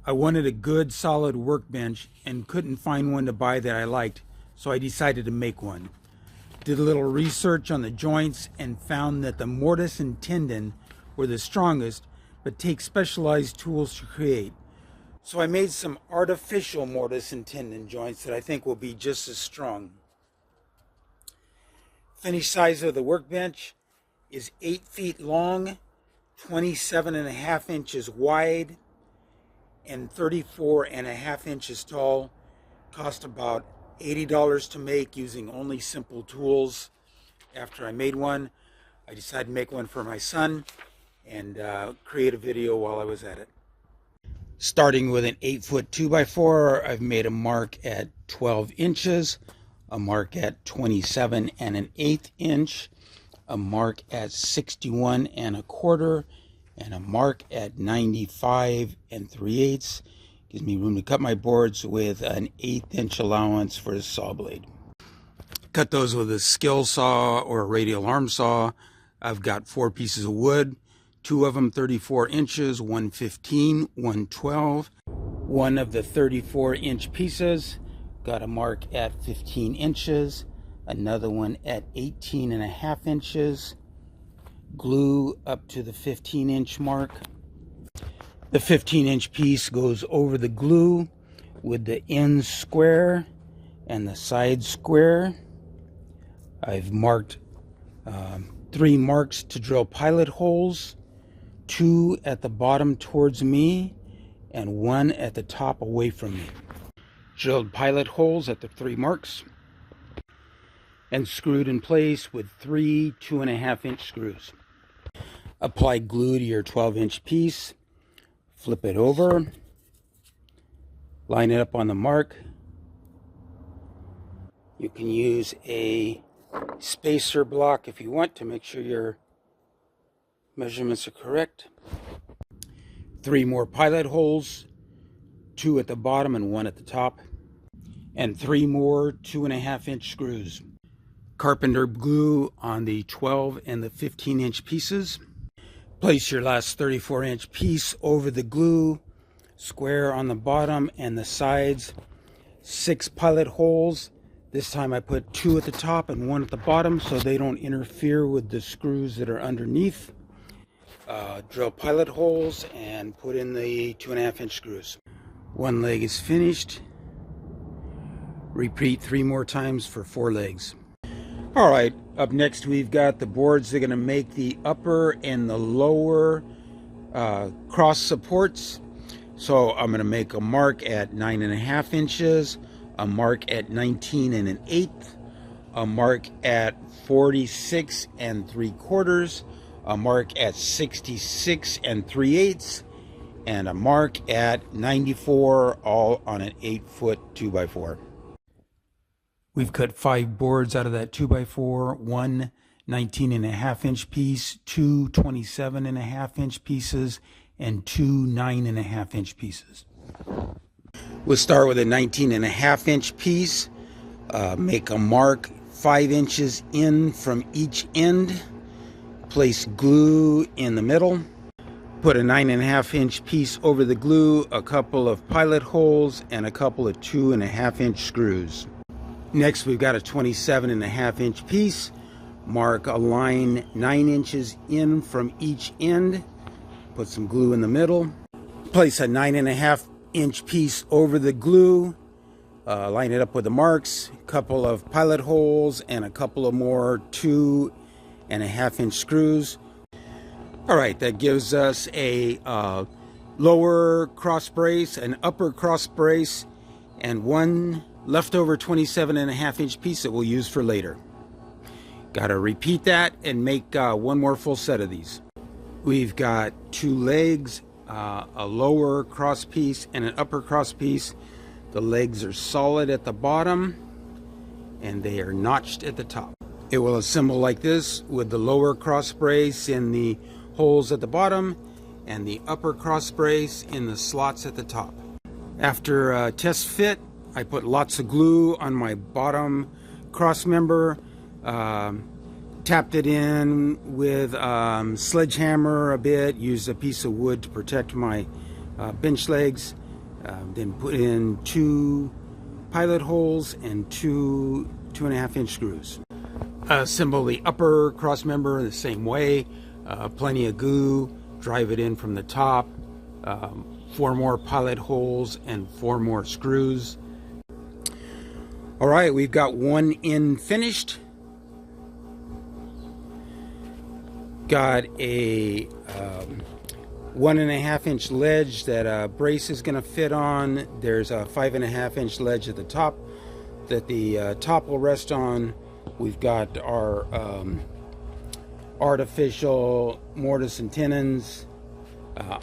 I wanted a good solid workbench and couldn't find one to buy that I liked, so I decided to make one. Did a little research on the joints and found that the mortise and tendon were the strongest, but take specialized tools to create. So I made some artificial mortise and tendon joints that I think will be just as strong. Finished size of the workbench is 8 feet long, 27.5 inches wide, and 34.5 inches tall. Cost about $80 to make using only simple tools. After I made one, I decided to make one for my son and create a video while I was at it. Starting with an 8-foot 2x4, I've made a mark at 12 inches, a mark at 27.1/8 inch, a mark at 61.25, and a mark at 95 3/8. Gives me room to cut my boards with an 1/8 inch allowance for the saw blade. Cut those with a Skilsaw or a radial arm saw. I've got 4 pieces of wood, 2 of them 34 inches, one 15, one 12. One of the 34-inch pieces got a mark at 15 inches, another one at 18.5 inches. Glue up to the 15-inch mark. The 15-inch piece goes over the glue with the end square and the side square. I've marked 3 marks to drill pilot holes, 2 at the bottom towards me and 1 at the top away from me. Drilled pilot holes at the 3 marks and screwed in place with 3 2.5-inch screws. Apply glue to your 12-inch piece, flip it over, line it up on the mark. You can use a spacer block if you want to make sure your measurements are correct. 3 more pilot holes, 2 at the bottom and 1 at the top, and 3 more 2.5-inch screws. Carpenter glue on the 12 and the 15-inch pieces. Place your last 34-inch piece over the glue, square on the bottom and the sides. 6 pilot holes. This time I put 2 at the top and 1 at the bottom so they don't interfere with the screws that are underneath. Drill pilot holes and put in the 2.5-inch screws. 1 leg is finished. Repeat 3 more times for 4 legs. Alright, up next we've got the boards. They're going to make the upper and the lower cross supports. So I'm going to make a mark at 9.5 inches, a mark at 19.1/8, a mark at 46 3/4, a mark at 66 3/8, and a mark at 94, all on an 8-foot 2x4. We've cut 5 boards out of that 2x4, 1 19.5-inch piece, 2 27.5-inch pieces, and 2 9.5-inch pieces. We'll start with a 19.5-inch piece. Make a mark 5 inches in from each end. Place glue in the middle. Put a 9.5-inch piece over the glue, a couple of pilot holes, and a couple of 2.5-inch screws. Next, we've got a 27.5-inch piece. Mark a line 9 inches in from each end. Put some glue in the middle. Place a 9.5-inch piece over the glue. Line it up with the marks. A couple of pilot holes and a couple of more 2.5-inch screws. All right, that gives us a lower cross brace, an upper cross brace, and 1 leftover 27.5-inch piece that we'll use for later. Got to repeat that and make 1 more full set of these. We've got 2 legs, a lower cross piece and an upper cross piece. The legs are solid at the bottom and they are notched at the top. It will assemble like this with the lower cross brace in the holes at the bottom and the upper cross brace in the slots at the top. After test fit, I put lots of glue on my bottom cross member, tapped it in with sledgehammer a bit, used a piece of wood to protect my bench legs, Then put in 2 pilot holes and 2 2.5-inch screws. Assemble the upper cross member the same way. Plenty of glue. Drive it in from the top. 4 more pilot holes and 4 more screws. All right, we've got one end finished. Got a 1.5-inch ledge that a brace is going to fit on. There's a 5.5-inch ledge at the top that the top will rest on. We've got our artificial mortise and tenons.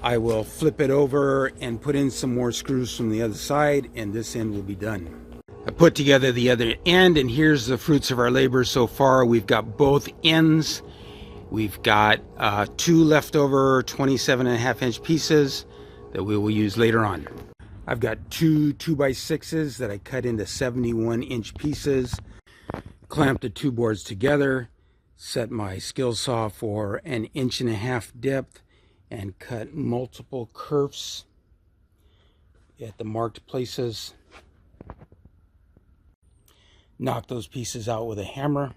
I will flip it over and put in some more screws from the other side, and this end will be done. I put together the other end, and here's the fruits of our labor so far. We've got both ends. We've got 2 leftover 27.5-inch pieces that we will use later on. I've got 2 2x6s that I cut into 71-inch pieces. Clamped the 2 boards together. Set my Skilsaw for 1.5 inch depth and cut multiple kerfs at the marked places. Knock those pieces out with a hammer.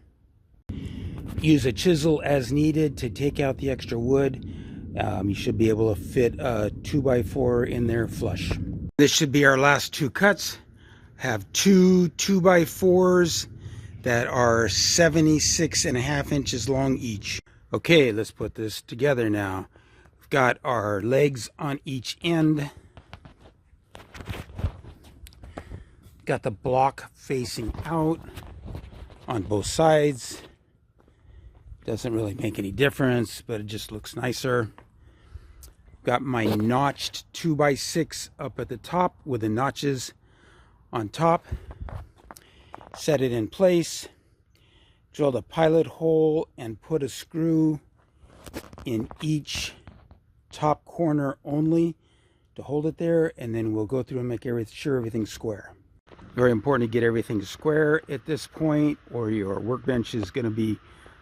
Use a chisel as needed to take out the extra wood. You should be able to fit a 2x4 in there flush. This should be our last 2 cuts. Have 2 2x4s that are 76.5 inches long each. Okay, let's put this together now. We've got our legs on each end. Got the block facing out on both sides. Doesn't really make any difference, but it just looks nicer. Got my notched 2x6 up at the top with the notches on top. Set it in place. Drilled a pilot hole and put a screw in each top corner only to hold it there, and then we'll go through and make sure everything's square. Very important to get everything square at this point, or your workbench is going to be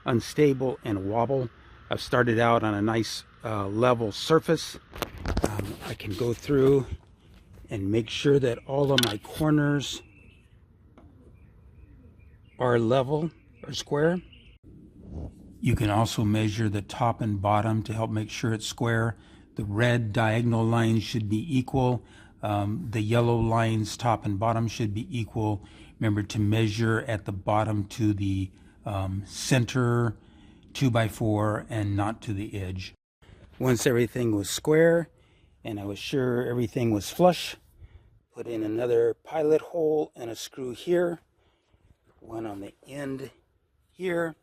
unstable and wobble. I've started out on a nice level surface. I can go through and make sure that all of my corners are level or square. You can also measure the top and bottom to help make sure it's square. The red diagonal lines should be equal. The yellow lines, top and bottom, should be equal. Remember to measure at the bottom to the center 2x4 and not to the edge. Once everything was square and I was sure everything was flush, put in another pilot hole and a screw here, one on the end here,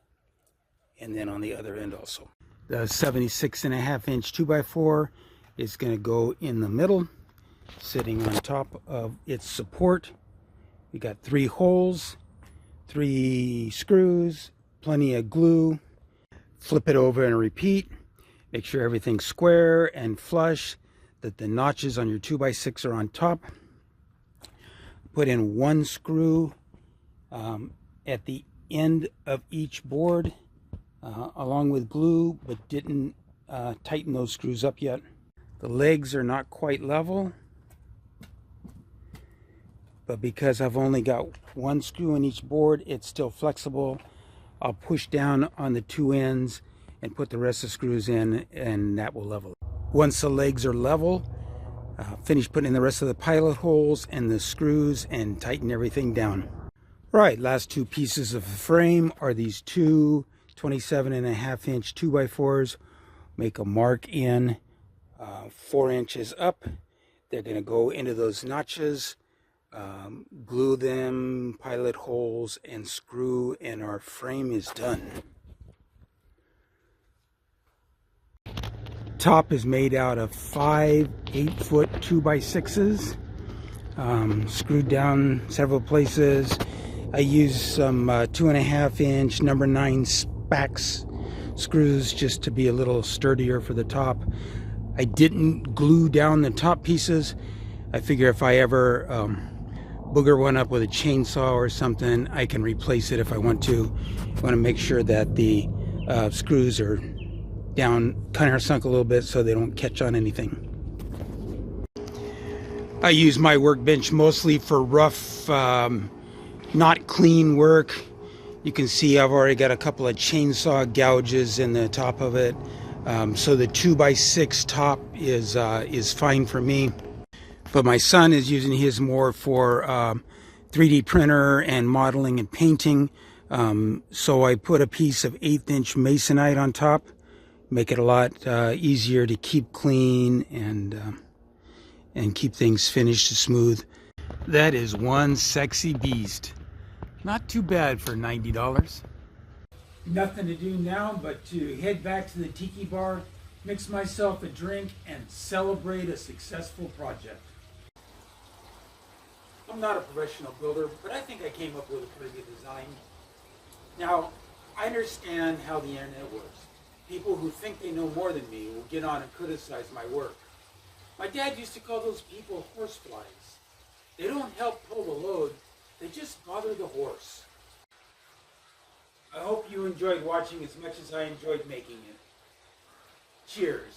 and then on the other end also. The 76.5-inch 2x4 is going to go in the middle, sitting on top of its support. We got 3 holes, 3 screws, plenty of glue. Flip it over and repeat. Make sure everything's square and flush, that the notches on your 2x6 are on top. Put in 1 screw at the end of each board along with glue, but didn't tighten those screws up yet. The legs are not quite level, but because I've only got 1 screw in each board, it's still flexible. I'll push down on the 2 ends and put the rest of the screws in, and that will level. Once the legs are level, finish putting in the rest of the pilot holes and the screws and tighten everything down. Right, last 2 pieces of the frame are these 2 27.5-inch 2x4s. Make a mark in 4 inches up. They're going to go into those notches. Glue them, pilot holes, and screw, and our frame is done. Top is made out of 5 8-foot 2x6s, screwed down several places. I used some 2.5-inch number 9 SPAX screws just to be a little sturdier for the top. I didn't glue down the top pieces. I figure if I ever booger one up with a chainsaw or something, I can replace it if I want to. I want to make sure that the screws are down, kind of sunk a little bit so they don't catch on anything. I use my workbench mostly for rough, not clean work. You can see I've already got a couple of chainsaw gouges in the top of it. So the 2x6 top is fine for me. But my son is using his more for 3D printer and modeling and painting. So I put a piece of 1/8 inch Masonite on top, make it a lot easier to keep clean and keep things finished smooth. That is one sexy beast. Not too bad for $90. Nothing to do now but to head back to the tiki bar, mix myself a drink, and celebrate a successful project. I'm not a professional builder, but I think I came up with a pretty good design. Now, I understand how the internet works. People who think they know more than me will get on and criticize my work. My dad used to call those people horseflies. They don't help pull the load, they just bother the horse. I hope you enjoyed watching as much as I enjoyed making it. Cheers.